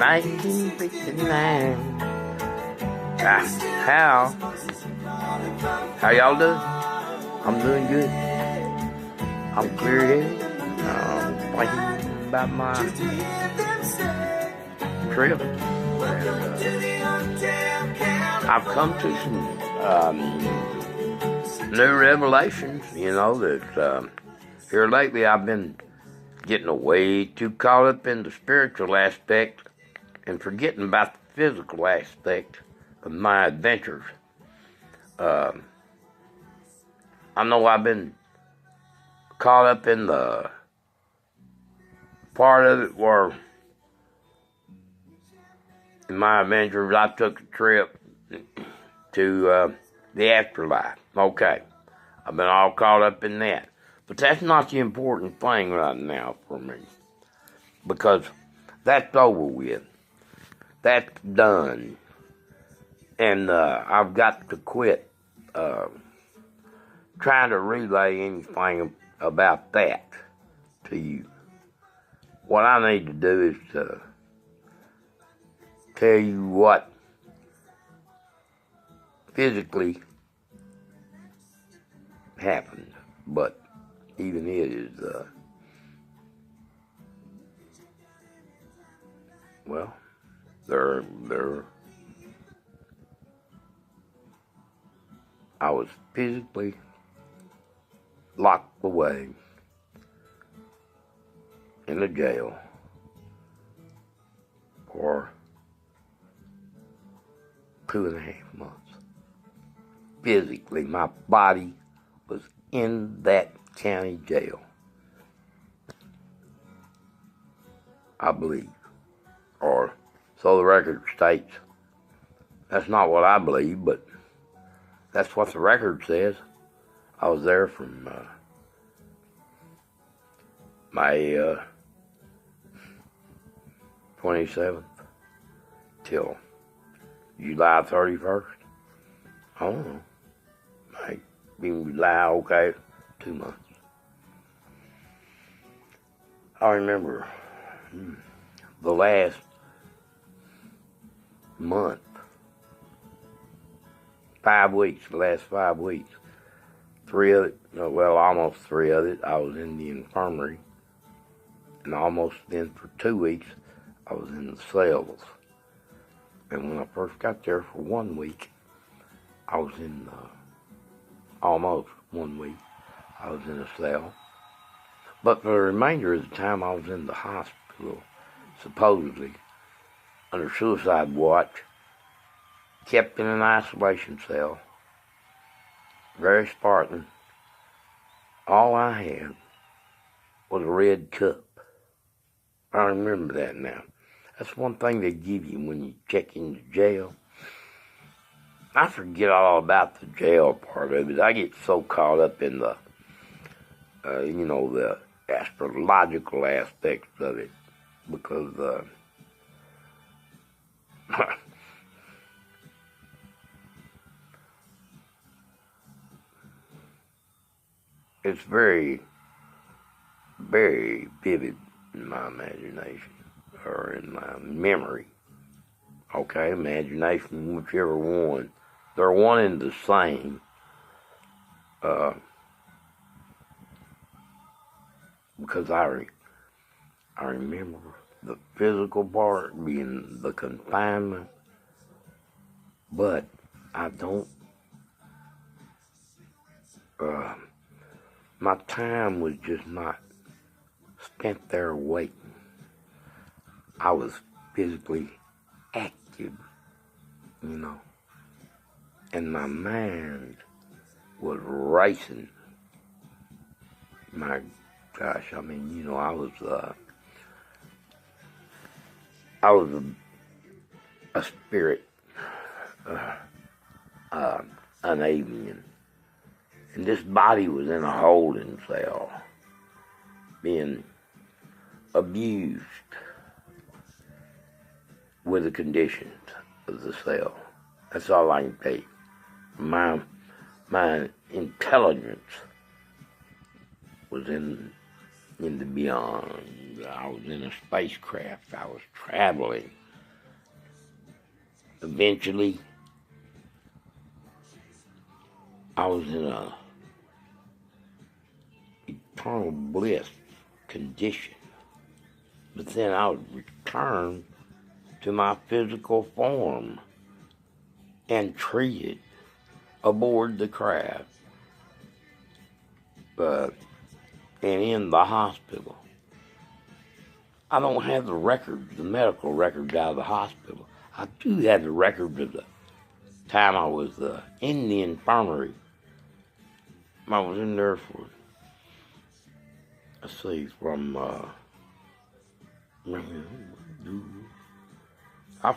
1959. How y'all doing? I'm doing good. I'm clear-headed. Thinking about my trip. I've come to some new revelations, that here lately I've been getting way too caught up in the spiritual aspect and forgetting about the physical aspect of my adventures. I know I've been caught up in the part of it where in my adventures I took a trip to the afterlife. Okay, I've been all caught up in that. But that's not the important thing right now for me, because that's over with. That's done. And I've got to quit trying to relay anything about that to you. What I need to do is tell you what physically happened, but even it is, I was physically locked away in a jail for 2.5 months. Physically, my body was in that county jail, I believe, or so the record states. That's not what I believe, but that's what the record says. I was there from May 27th till July 31st. I don't know. Maybe July, okay, 2 months. I remember the last month, 5 weeks, the last 5 weeks, almost 3 of it, I was in the infirmary. And almost then for 2 weeks, I was in the cells. And when I first got there for 1 week, I was in, almost 1 week, I was in a cell. But for the remainder of the time, I was in the hospital, supposedly, under suicide watch, kept in an isolation cell, very Spartan. All I had was a red cup. I remember that now. That's one thing they give you when you check into jail. I forget all about the jail part of it. I get so caught up in the, the astrological aspects of it, because it's very, very vivid in my imagination, or in my memory. Okay, imagination, whichever one. They're one and the same. Because I remember the physical part being the confinement, but I don't, my time was just not spent there waiting. I was physically active, and my mind was racing. My gosh, I was a spirit, an alien, and this body was in a holding cell, being abused with the conditions of the cell. That's all I can tell you. My intelligence was in the beyond. I was in a spacecraft. I was traveling eventually, I was in a eternal bliss condition. But then I would return to my physical form and treated aboard the craft, and in the hospital. I don't have the records, the medical records out of the hospital. I do have the records of the time I was in the infirmary. I was in there for, let's see, from, I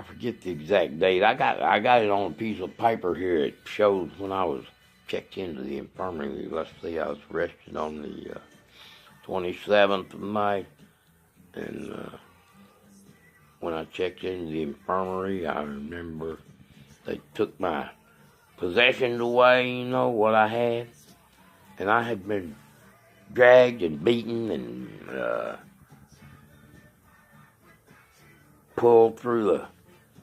forget the exact date. I got it on a piece of paper here. It shows when I was checked into the infirmary. Let's see, I was arrested on the 27th of May. And when I checked into the infirmary, I remember they took my possessions away, you know, what I had. And I had been dragged and beaten and pulled through the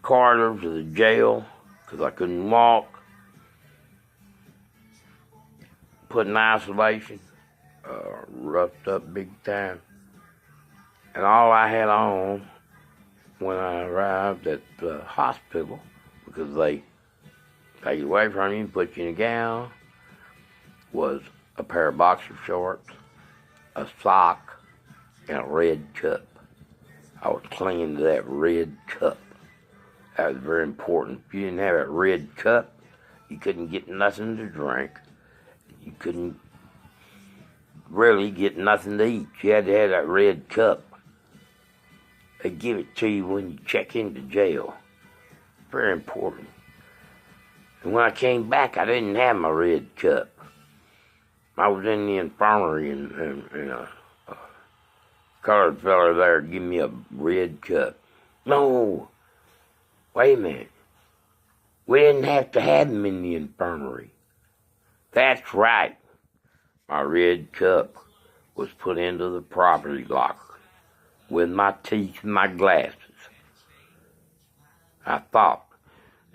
corridors of the jail because I couldn't walk, put in isolation, roughed up big time. And all I had on when I arrived at the hospital, because they take it away from you and put you in a gown, was a pair of boxer shorts, a sock, and a red cup. I was clinging to that red cup. That was very important. If you didn't have that red cup, you couldn't get nothing to drink. You couldn't really get nothing to eat. You had to have that red cup. They give it to you when you check into jail. Very important. And when I came back, I didn't have my red cup. I was in the infirmary and a colored fella there gave me a red cup. No, wait a minute. We didn't have to have them in the infirmary. That's right. My red cup was put into the property locker with my teeth and my glasses. I thought.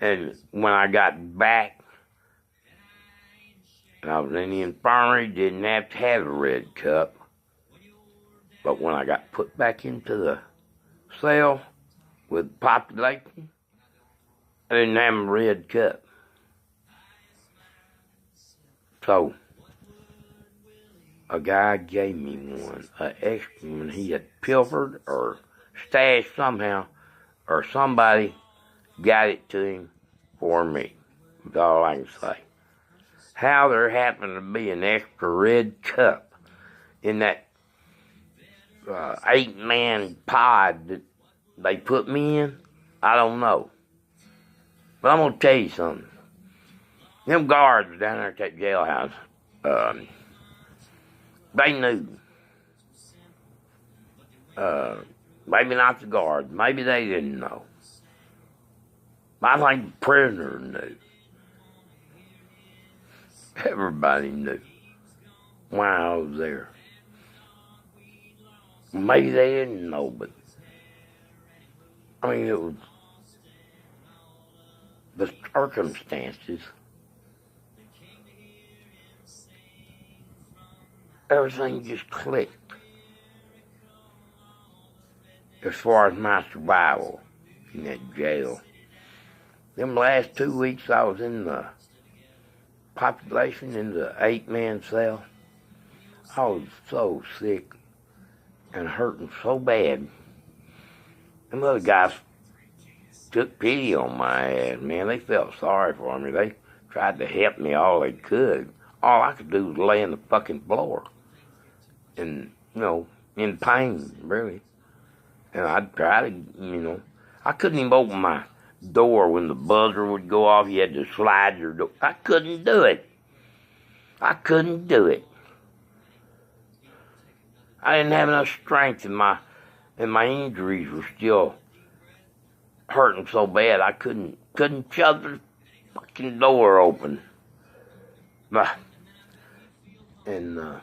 And when I got back, and I was in the infirmary, didn't have to have a red cup. But when I got put back into the cell with the population, I didn't have a red cup. So, a guy gave me one, an extra one he had pilfered or stashed somehow, or somebody got it to him for me. That's all I can say. How there happened to be an extra red cup in that 8-man pod that they put me in, I don't know. But I'm going to tell you something. Them guards down there at that jailhouse, they knew. Maybe not the guards. Maybe they didn't know. But I think the prisoner knew. Everybody knew why I was there. Maybe they didn't know, but I mean, it was the circumstances. Everything just clicked as far as my survival in that jail. Them last 2 weeks I was in the population in the 8-man cell, I was so sick and hurting so bad. Them other guys took pity on my ass, man. They felt sorry for me. They tried to help me all they could. All I could do was lay on the fucking floor and, in pain, really. And I'd try to, I couldn't even open my door when the buzzer would go off. You had to slide your door. I couldn't do it. I couldn't do it. I didn't have enough strength, and my injuries were still hurting so bad I couldn't shove the fucking door open. And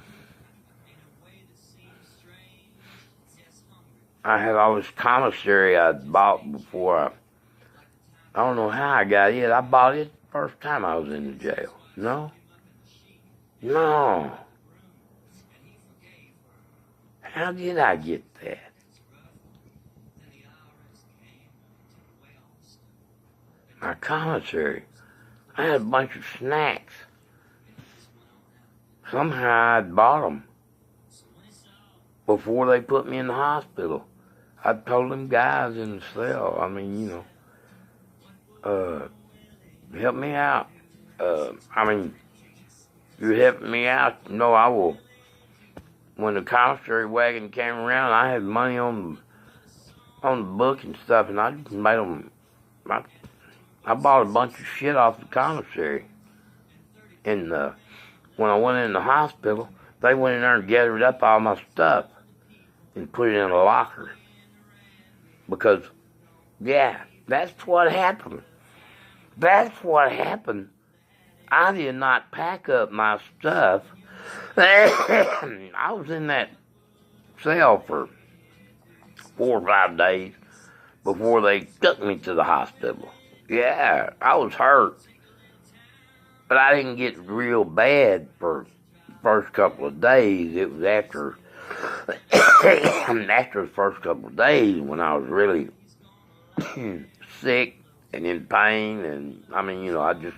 I had all this commissary I'd bought before I don't know how I got it. I bought it the first time I was in the jail. No? No. How did I get that? My commissary. I had a bunch of snacks. Somehow I'd bought them before they put me in the hospital. I told them guys in the cell, I mean, you know, help me out. I mean, you're helping me out. No, I will. When the commissary wagon came around, I had money on the book and stuff, and I just made them. I bought a bunch of shit off the commissary. And when I went in the hospital, they went in there and gathered up all my stuff and put it in a locker. Because, yeah, that's what happened. That's what happened. I did not pack up my stuff. I was in that cell for 4 or 5 days before they took me to the hospital. Yeah, I was hurt. But I didn't get real bad for the first couple of days. It was after the first couple of days when I was really sick and in pain, and I mean, you know, I just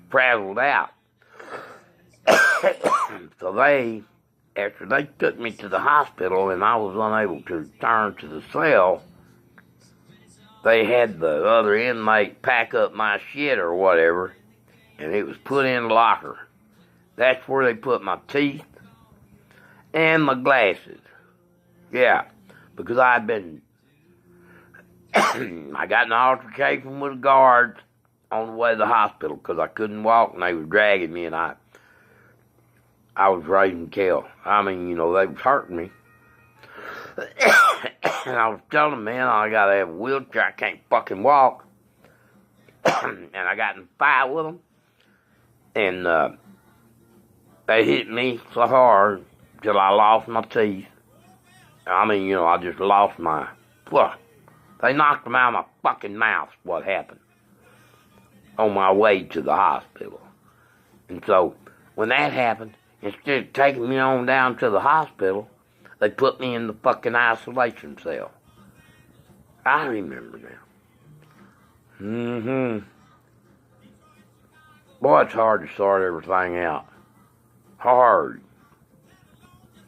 frazzled out. So after they took me to the hospital and I was unable to return to the cell, they had the other inmate pack up my shit or whatever, and it was put in the locker. That's where they put my teeth and my glasses. Yeah, because I got in an altercation with the guards on the way to the hospital because I couldn't walk and they were dragging me, and I was raising hell. I mean, you know, they was hurting me. And I was telling them, man, I gotta have a wheelchair, I can't fucking walk. And I got in a fight with them. And they hit me so hard till I lost my teeth. I mean, you know, I just lost my... Well, they knocked them out of my fucking mouth, what happened, on my way to the hospital. And so, when that happened, instead of taking me on down to the hospital, they put me in the fucking isolation cell. I remember now. Boy, it's hard to sort everything out. Hard.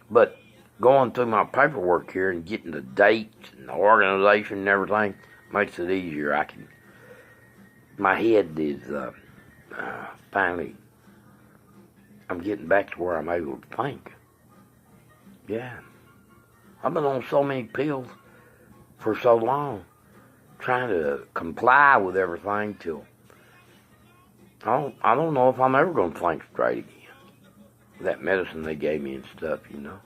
But going through my paperwork here and getting the dates and the organization and everything makes it easier. My head is finally, I'm getting back to where I'm able to think. Yeah. I've been on so many pills for so long, trying to comply with everything till I don't know if I'm ever going to think straight again. That medicine they gave me and stuff, you know.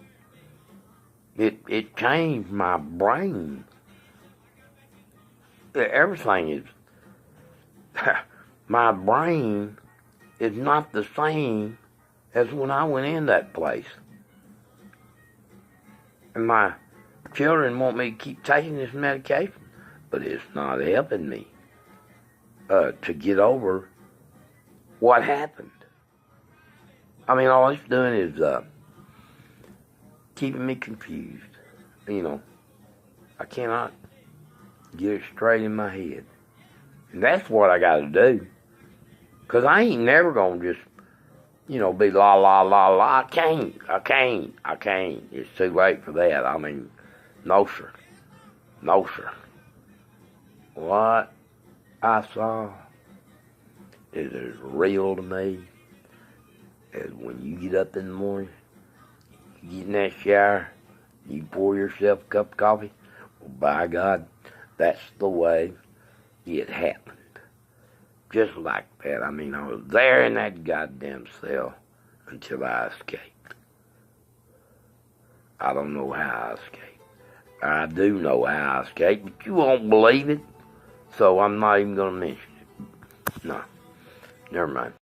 It changed my brain. Everything is... my brain is not the same as when I went in that place. And my children want me to keep taking this medication, but it's not helping me to get over what happened. I mean, all it's doing is keeping me confused. You know, I cannot get it straight in my head. And that's what I got to do. Because I ain't never going to just, you know, be la, la, la, la. I can't. It's too late for that. I mean, no, sir. No, sir. What I saw is as real to me as when you get up in the morning, you get in that shower, you pour yourself a cup of coffee. Well, by God, that's the way it happened. Just like that. I mean, I was there in that goddamn cell until I escaped. I don't know how I escaped. I do know how I escaped, but you won't believe it, so I'm not even going to mention it. No, never mind.